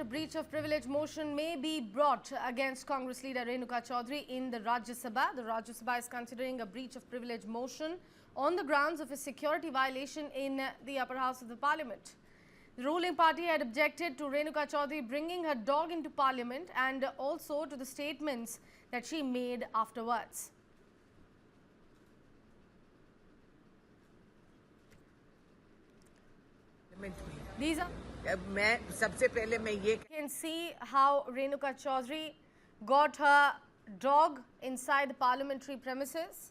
breach of privilege motion may be brought against Congress leader Renuka Chaudhary in the Rajya Sabha. The Rajya Sabha is considering a breach of privilege motion on the grounds of a security violation in the upper house of the parliament. The ruling party had objected to Renuka Chaudhary bringing her dog into parliament and also to the statements that she made afterwards. These are you can see how Renuka Chaudhary got her dog inside the parliamentary premises.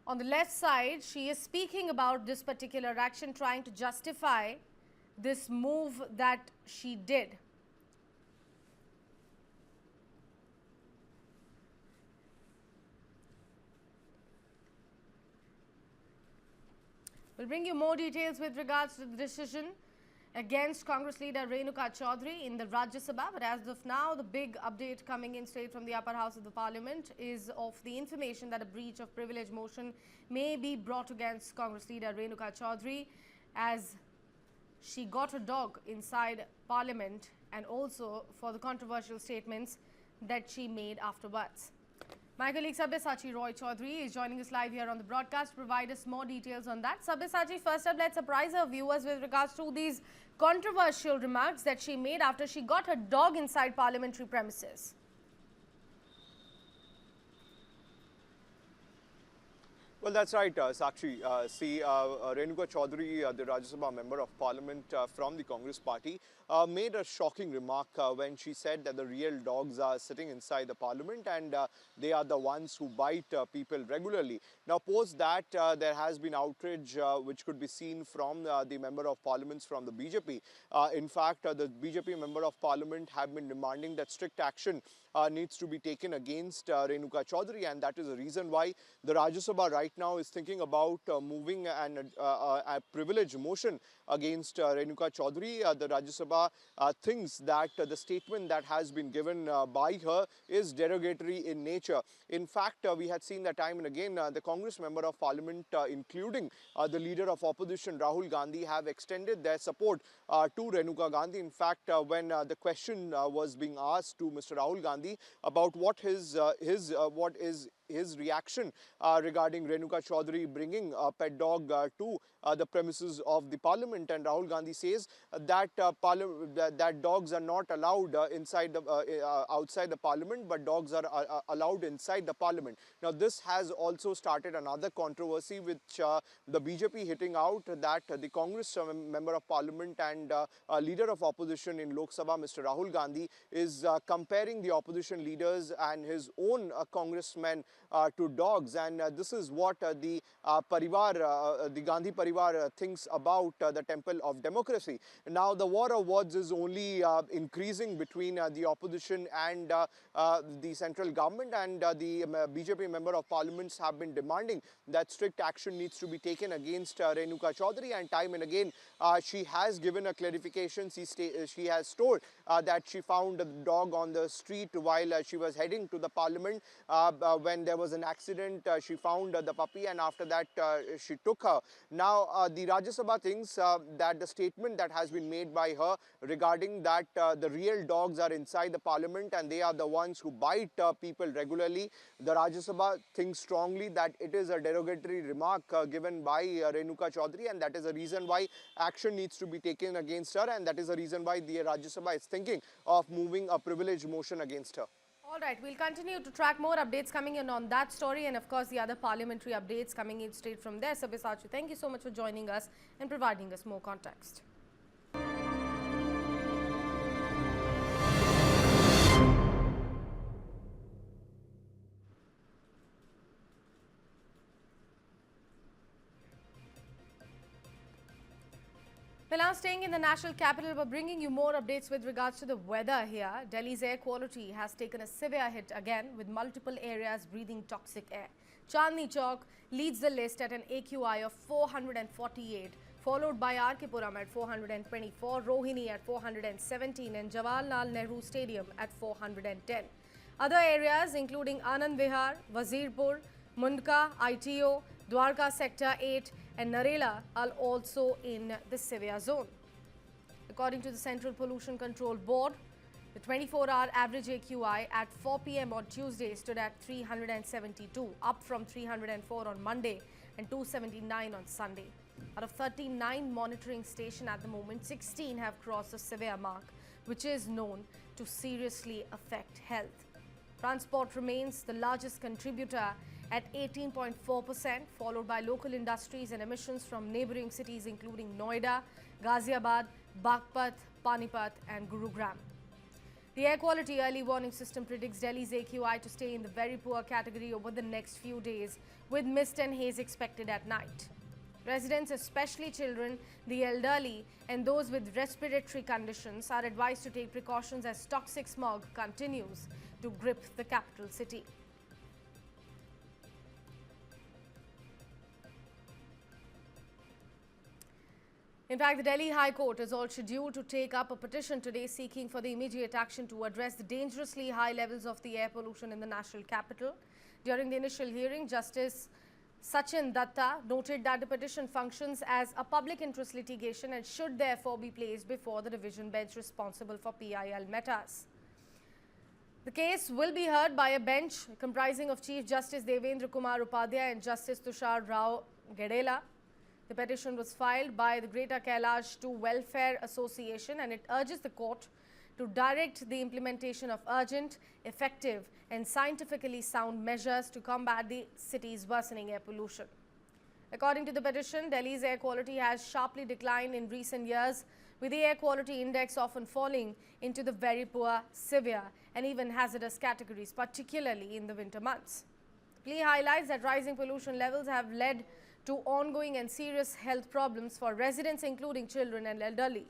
On the left side, she is speaking about this particular action, trying to justify this move that she did. We'll bring you more details with regards to the decision against Congress leader Renuka Chaudhary in the Rajya Sabha. But as of now, the big update coming in straight from the upper house of the parliament is of the information that a breach of privilege motion may be brought against Congress leader Renuka Chaudhary as she got her dog inside parliament and also for the controversial statements that she made afterwards. My colleague Sabyasachi Roy Chaudhary is joining us live here on the broadcast to provide us more details on that. Sabyasachi, first up, let's surprise our viewers with regards to these controversial remarks that she made after she got her dog inside parliamentary premises. Well, that's right, Sakshi. Renuka Chaudhary, the Rajya Sabha member of parliament from the Congress party, made a shocking remark when she said that the real dogs are sitting inside the parliament and they are the ones who bite people regularly. Now, post that, there has been outrage which could be seen from the member of parliaments from the BJP. In fact, the BJP member of parliament have been demanding that strict action needs to be taken against Renuka Chaudhary, and that is the reason why the Rajya Sabha right now is thinking about moving a privilege motion against Renuka Chaudhary. The Rajya Sabha thinks that the statement that has been given by her is derogatory in nature. In fact, we had seen that time and again the Congress member of parliament, including the leader of opposition Rahul Gandhi, have extended their support to Renuka Gandhi. In fact, when the question was being asked to Mr. Rahul Gandhi about what is his reaction regarding Renuka Chaudhary bringing a pet dog to the premises of the parliament, and Rahul Gandhi says that that dogs are not allowed inside the outside the parliament, but dogs are allowed inside the parliament. Now, this has also started another controversy, which the BJP hitting out that the Congress member of parliament and leader of opposition in Lok Sabha, Mr. Rahul Gandhi, is comparing the opposition leaders and his own congressmen to dogs, and this is what the Gandhi Parivar thinks about the temple of democracy. Now, the war of words is only increasing between the opposition and the central government, and the BJP member of parliaments have been demanding that strict action needs to be taken against Renuka Chaudhary, and time and again she has given a clarification. She has told that she found the dog on the street while she was heading to the parliament. When there was an accident, she found the puppy, and after that she took her. Now, the Rajya Sabha thinks that the statement that has been made by her regarding that the real dogs are inside the parliament and they are the ones who bite people regularly, the Rajya Sabha thinks strongly that it is a derogatory remark given by Renuka Chaudhary, and that is the reason why action needs to be taken against her, and that is the reason why the Rajya Sabha is thinking of moving a privilege motion against her. All right, we'll continue to track more updates coming in on that story and of course the other parliamentary updates coming in straight from there. Sabyasachi, thank you so much for joining us and providing us more context. Well, now staying in the national capital, we're bringing you more updates with regards to the weather here. Delhi's air quality has taken a severe hit again, with multiple areas breathing toxic air. Chandni Chowk leads the list at an AQI of 448, followed by R.K. Puram at 424, Rohini at 417 and Jawaharlal Nehru Stadium at 410. Other areas including Anand Vihar, Wazirpur, Mundka, ITO, Dwarka Sector 8 and Narela are also in the severe zone. The According to the Central Pollution Control Board, the 24-hour average AQI at 4 p.m. on Tuesday stood at 372, up from 304 on Monday and 279 on Sunday. Out of 39 monitoring stations at the moment, 16 have crossed the severe mark, which is known to seriously affect health. Transport remains the largest contributor at 18.4%, followed by local industries and emissions from neighboring cities including Noida, Ghaziabad, Baghpat, Panipat and Gurugram. The Air Quality Early Warning System predicts Delhi's AQI to stay in the very poor category over the next few days, with mist and haze expected at night. Residents, especially children, the elderly and those with respiratory conditions are advised to take precautions as toxic smog continues to grip the capital city. In fact, the Delhi High Court is all scheduled to take up a petition today seeking for the immediate action to address the dangerously high levels of the air pollution in the national capital. During the initial hearing, Justice Sachin Datta noted that the petition functions as a public interest litigation and should therefore be placed before the division bench responsible for PIL matters. The case will be heard by a bench comprising of Chief Justice Devendra Kumar Upadhyay and Justice Tushar Rao Gedela. The petition was filed by the Greater Kailash 2 Welfare Association and it urges the court to direct the implementation of urgent, effective and scientifically sound measures to combat the city's worsening air pollution. According to the petition, Delhi's air quality has sharply declined in recent years, with the air quality index often falling into the very poor, severe and even hazardous categories, particularly in the winter months. The plea highlights that rising pollution levels have led to ongoing and serious health problems for residents, including children and elderly.